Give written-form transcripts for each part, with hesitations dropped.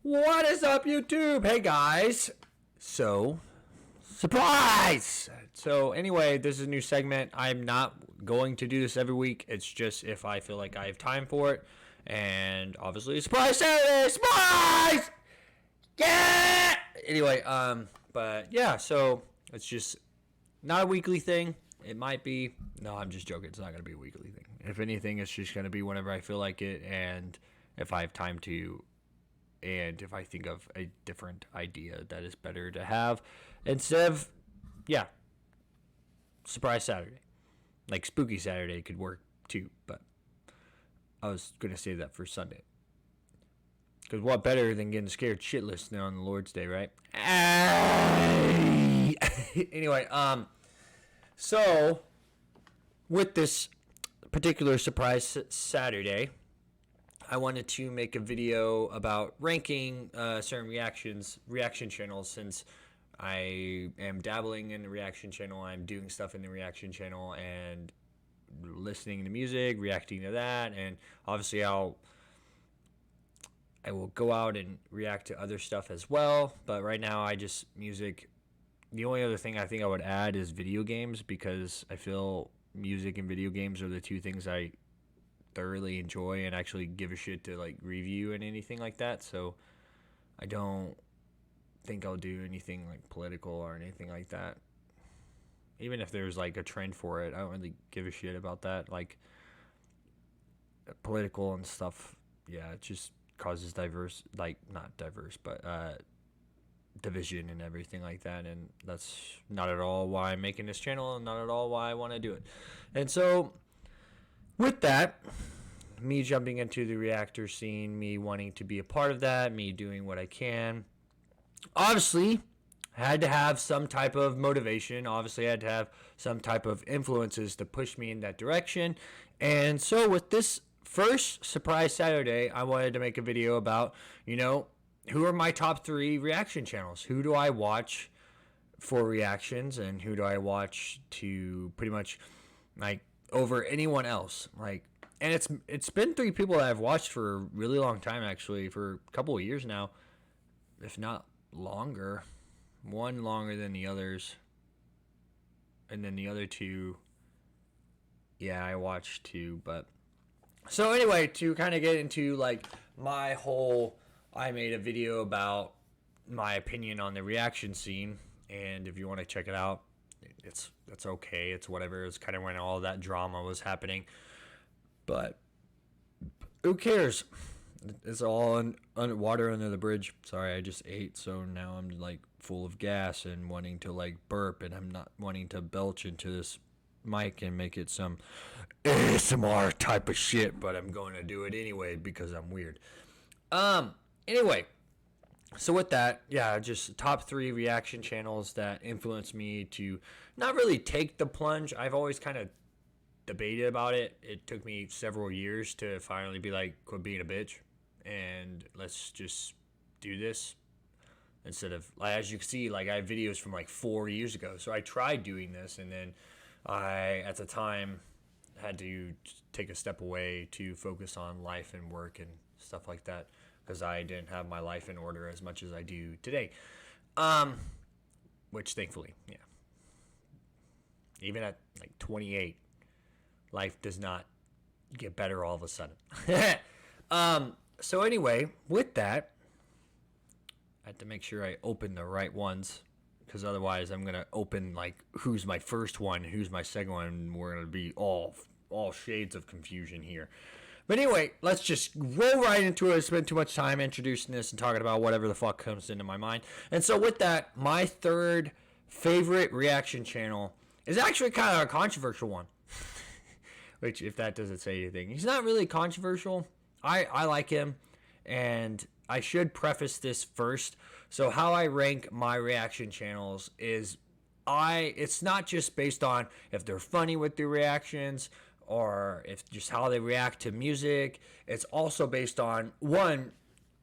What is up, YouTube? Hey, guys. Surprise! So, anyway, this is a new segment. I'm not going to do this every week. It's just if I feel like I have time for it. And obviously, surprise Saturday! Surprise! Yeah! Anyway, but yeah, so it's just not a weekly thing. It might be. No, I'm just joking. It's not going to be a weekly thing. If anything, it's just going to be whenever I feel like it and if I have time to. And if I think of a different idea that is better to have instead of, yeah, surprise Saturday. Like spooky Saturday could work too, but I was going to save that for Sunday. Because what better than getting scared shitless on the Lord's Day, right? Anyway, so with this particular surprise Saturday, I wanted to make a video about ranking certain reaction channels, since I am dabbling in the reaction channel. I'm doing stuff in the reaction channel and listening to music, reacting to that, and obviously I will go out and react to other stuff as well. But right now, music. The only other thing I think I would add is video games, because I feel music and video games are the two things I thoroughly enjoy and actually give a shit to like review and anything like that. So I don't think I'll do anything like political or anything like that. Even if there's like a trend for it, I don't really give a shit about that. Like political and stuff, yeah, it just causes division and everything like that, and that's not at all why I'm making this channel and not at all why I want to do it. And so with that, me jumping into the reactor scene, me wanting to be a part of that, me doing what I can, obviously had to have some type of motivation. Obviously had to have some type of influences to push me in that direction. And so with this first surprise Saturday, I wanted to make a video about, who are my top 3 reaction channels? Who do I watch for reactions, and who do I watch to pretty much like over anyone else? Like, and it's been 3 people that I've watched for a really long time, actually, for a couple of years now, if not longer. One longer than the others, and then the other 2, yeah, I watched too. But so anyway, to kind of get into like my whole, I made a video about my opinion on the reaction scene, and if you want to check it out, it's okay. It's whatever. It's kind of when all that drama was happening, but who cares? It's all water under the bridge. Sorry, I just ate, so now I'm like full of gas and wanting to like burp, and I'm not wanting to belch into this mic and make it some ASMR type of shit, but I'm going to do it anyway because I'm weird. Anyway, so with that, yeah, just top 3 reaction channels that influenced me to not really take the plunge. I've always kind of debated about it. It took me several years to finally be like, quit being a bitch and let's just do this. Instead of, like, as you can see, like I have videos from like 4 years ago. So I tried doing this, and then I, at the time, had to take a step away to focus on life and work and stuff like that, because I didn't have my life in order as much as I do today. Which thankfully, yeah. Even at like 28, life does not get better all of a sudden. So anyway, with that, I had to make sure I open the right ones, because otherwise I'm going to open like who's my first one, who's my second one, and we're going to be all shades of confusion here. But anyway, let's just roll right into it. I spent too much time introducing this and talking about whatever the fuck comes into my mind. And so with that, my third favorite reaction channel is actually kind of a controversial one. Which, if that doesn't say anything, he's not really controversial. I like him, and I should preface this first. So how I rank my reaction channels is it's not just based on if they're funny with their reactions or if just how they react to music. It's also based on, one,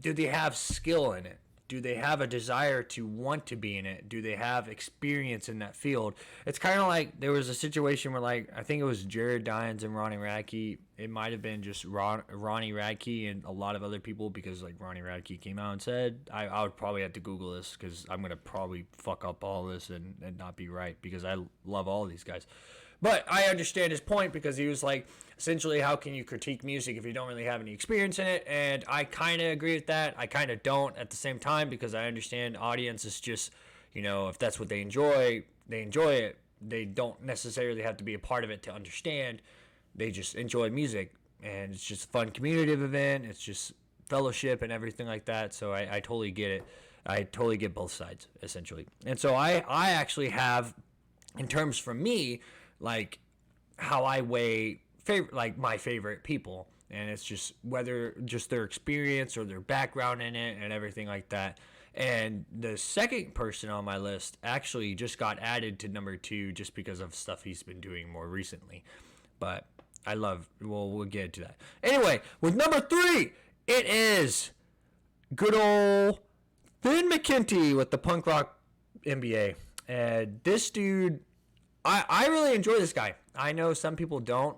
do they have skill in it? Do they have a desire to want to be in it? Do they have experience in that field? It's kind of like there was a situation where, like, I think it was Jared Dines and Ronnie Radke. It might have been just Ronnie Radke and a lot of other people, because, like, Ronnie Radke came out and said, I would probably have to Google this because I'm going to probably fuck up all this and not be right, because I love all of these guys. But I understand his point, because he was like, essentially, how can you critique music if you don't really have any experience in it? And I kind of agree with that. I kind of don't at the same time, because I understand audience is just, if that's what they enjoy it. They don't necessarily have to be a part of it to understand. They just enjoy music, and it's just a fun community event. It's just fellowship and everything like that. So I totally get it. I totally get both sides, essentially. And so I actually have, in terms for me, like how I weigh my favorite people, and it's just whether just their experience or their background in it and everything like that. And the second person on my list actually just got added to number 2 just because of stuff he's been doing more recently. But we'll get to that. Anyway, with number 3, it is good old Finn Mckenty with the Punk Rock MBA. And this dude, I really enjoy this guy. I know some people don't,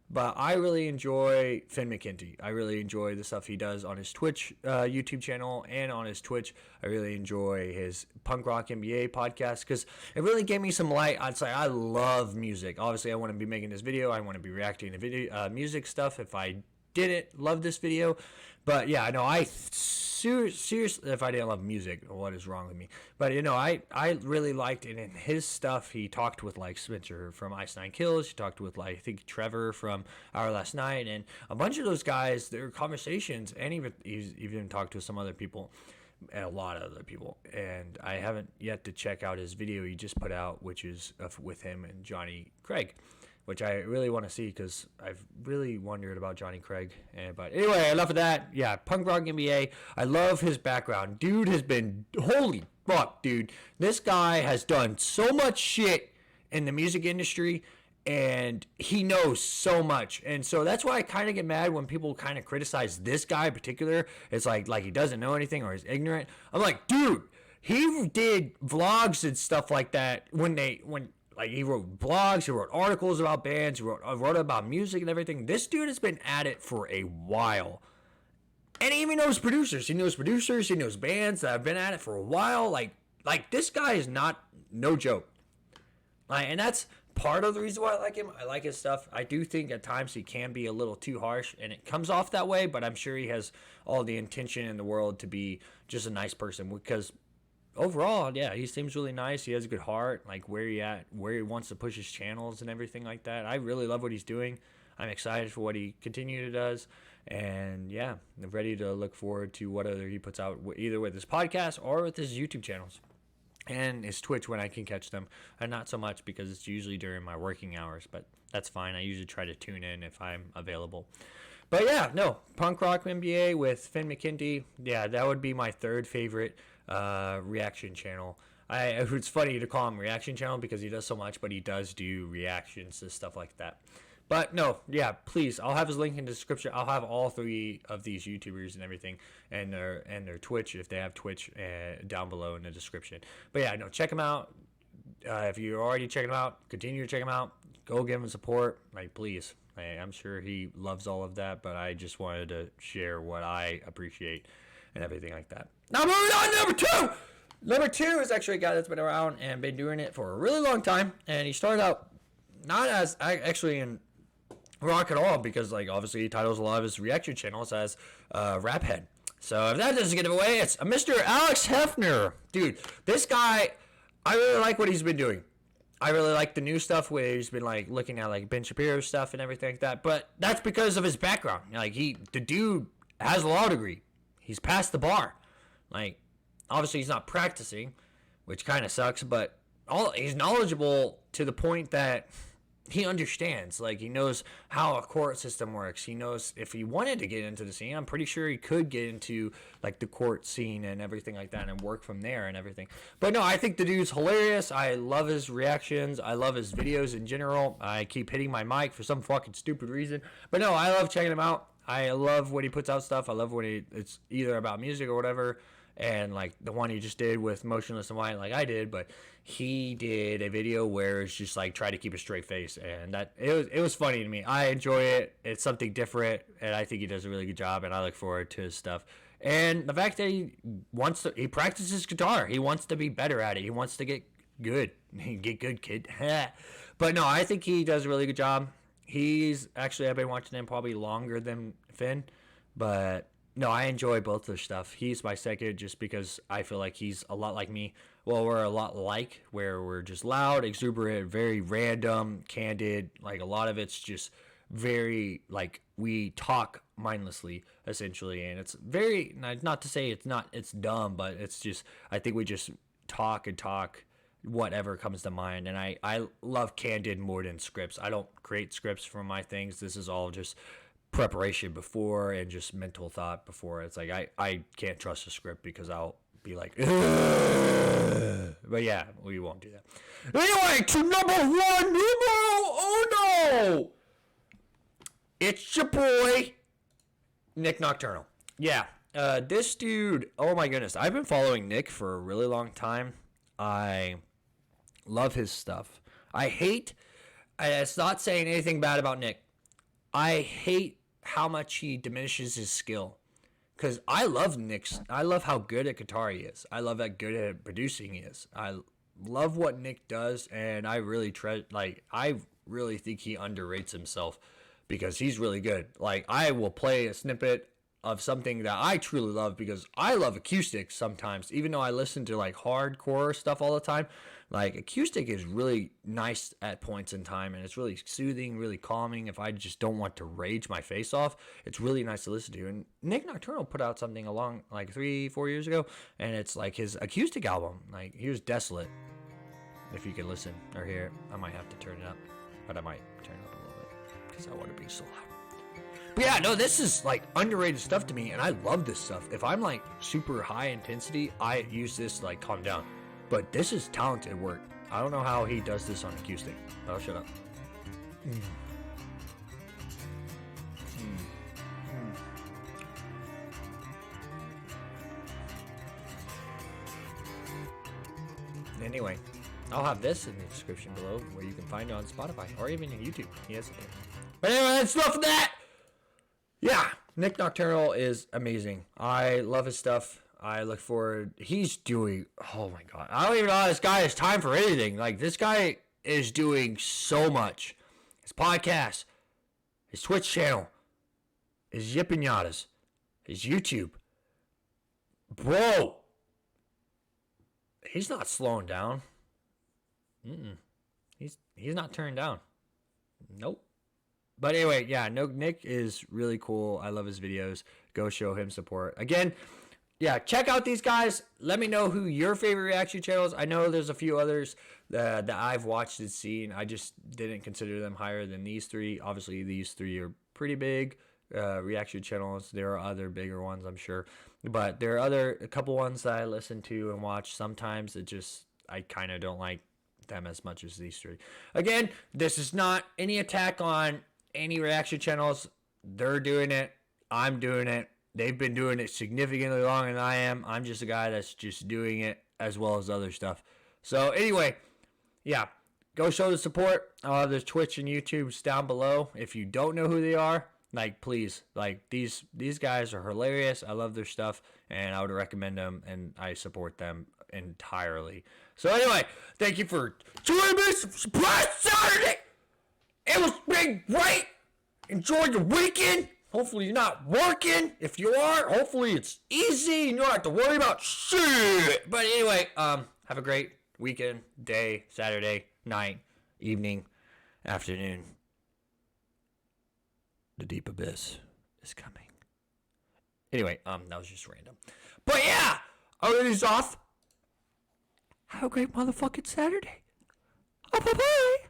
but I really enjoy Finn Mckenty. I really enjoy the stuff he does on his Twitch YouTube channel and on his Twitch. I really enjoy his Punk Rock MBA podcast, because it really gave me some light. I'd say I love music. Obviously, I want to be making this video. I want to be reacting to video music stuff if I didn't love this video. But yeah, no, I seriously, if I didn't love music, what is wrong with me? But I really liked it. In his stuff, he talked with like Spencer from Ice Nine Kills. He talked with like, I think, Trevor from Our Last Night, and a bunch of those guys. Their conversations, and he's even talked to some other people, and a lot of other people. And I haven't yet to check out his video he just put out, which is with him and Johnny Craig, which I really want to see, because I've really wondered about Johnny Craig. But anyway, enough of that. Yeah, Punk Rock NBA. I love his background. Dude has been, holy fuck, dude. This guy has done so much shit in the music industry, and he knows so much. And so that's why I kind of get mad when people kind of criticize this guy in particular. It's like he doesn't know anything or he's ignorant. I'm like, dude, he did vlogs and stuff like that when like, he wrote blogs, he wrote articles about bands, he wrote about music and everything. This dude has been at it for a while. And he even knows producers. He knows bands that have been at it for a while. Like this guy is no joke. And that's part of the reason why I like him. I like his stuff. I do think at times he can be a little too harsh, and it comes off that way, but I'm sure he has all the intention in the world to be just a nice person, because overall, yeah, he seems really nice. He has a good heart, like where he wants to push his channels and everything like that. I really love what he's doing. I'm excited for what he continues to does. And yeah, I'm ready to look forward to what other he puts out, either with his podcast or with his YouTube channels and his Twitch when I can catch them. And not so much, because it's usually during my working hours, but that's fine. I usually try to tune in if I'm available. But yeah, no, Punk Rock NBA with Finn Mckenty. Yeah, that would be my third favorite reaction channel. It's funny to call him reaction channel because he does so much, but he does do reactions to stuff like that. But no, yeah, please, I'll have his link in the description. I'll have all 3 of these YouTubers and everything, and their Twitch, if they have Twitch, down below in the description. But yeah, no, check them out. If you're already checking them out, continue to check them out. Go give him support, like, please. I'm sure he loves all of that, but I just wanted to share what I appreciate and everything like that. Now moving on to number 2. Number 2 is actually a guy that's been around and been doing it for a really long time. And he started out not as actually in rock at all, because like obviously he titles a lot of his reaction channels as Rap Head. So if that doesn't give it away, it's Mr. Alex Hefner. Dude, this guy, I really like what he's been doing. I really like the new stuff where he's been like looking at like Ben Shapiro stuff and everything like that. But that's because of his background. Like the dude has a law degree. He's passed the bar. Like, obviously he's not practicing, which kind of sucks, but he's knowledgeable to the point that he understands. Like, he knows how a court system works. He knows if he wanted to get into the scene, I'm pretty sure he could get into like the court scene and everything like that and work from there and everything. But no, I think the dude's hilarious. I love his reactions. I love his videos in general. I keep hitting my mic for some fucking stupid reason. But no, I love checking him out. I love when he puts out stuff. I love when it's either about music or whatever. And like the one he just did with Motionless in White, like I did, but he did a video where it's just like try to keep a straight face, and that it was funny to me. I enjoy it. It's something different, and I think he does a really good job, and I look forward to his stuff. And the fact that he practices guitar, he wants to be better at it. He wants to get good. Get good, kid. But no, I think he does a really good job. I've been watching him probably longer than Finn, but no, I enjoy both their stuff. He's my second just because I feel like he's a lot like me. Well, we're a lot like, where we're just loud, exuberant, very random, candid. Like a lot of it's just very like we talk mindlessly essentially, and it's very, not to say it's dumb, but it's just, I think we just talk whatever comes to mind. And I love candid more than scripts. I don't create scripts for my things. This is all just preparation before and just mental thought before. It's like I can't trust a script because I'll be like, ugh. But yeah, we won't do that. Anyway, to number 1, it's your boy Nik Nocturnal. Yeah, this dude, oh my goodness, I've been following Nik for a really long time. I love his stuff. It's not saying anything bad about Nik. I hate how much he diminishes his skill, because I love how good at guitar he is. I love how good at producing he is. I love what Nik does, and I really I really think he underrates himself, because he's really good. Like, I will play a snippet of something that I truly love, because I love acoustic sometimes, even though I listen to like hardcore stuff all the time. Like, acoustic is really nice at points in time, and it's really soothing, really calming. If I just don't want to rage my face off, it's really nice to listen to. And Nik Nocturnal put out something along like 3-4 years ago, and it's like his acoustic album. Like, here's Desolate. If you can listen or hear it, I might have to turn it up, but I might turn it up a little bit because I want to be so loud. But yeah, no, this is like underrated stuff to me, and I love this stuff. If I'm like super high intensity, I use this to like calm down. But this is talented work. I don't know how he does this on acoustic. Oh, shut up. Anyway, I'll have this in the description below, where you can find it on Spotify or even on YouTube. He has it there. But anyway, that's enough of that. Yeah, Nik Nocturnal is amazing. I love his stuff. I look forward. He's doing, oh my God, I don't even know how this guy has time for anything. Like, this guy is doing so much. His podcast, his Twitch channel, his Yippinadas, his YouTube. Bro, he's not slowing down. He's not turned down. Nope. But anyway, yeah, no, Nik is really cool. I love his videos. Go show him support. Again, yeah, check out these guys. Let me know who your favorite reaction channels. I know there's a few others that I've watched and seen. I just didn't consider them higher than these three. Obviously, these three are pretty big reaction channels. There are other bigger ones, I'm sure. But there are a couple ones that I listen to and watch sometimes. I kind of don't like them as much as these three. Again, this is not any attack on any reaction channels. They're doing it. I'm doing it. They've been doing it significantly longer than I am. I'm just a guy that's just doing it as well as other stuff. So anyway, yeah, go show the support. I'll have their Twitch and YouTube's down below. If you don't know who they are, like, please, like, these guys are hilarious. I love their stuff, and I would recommend them, and I support them entirely. So anyway, thank you for joining me. Surprise Saturday. It was been great. Enjoy your weekend. Hopefully you're not working. If you are, hopefully it's easy and you don't have to worry about shit. But anyway, have a great weekend, day, Saturday, night, evening, afternoon. The deep abyss is coming. Anyway, that was just random. But yeah, I'll leave this off. Have a great motherfucking Saturday. Oh, bye-bye.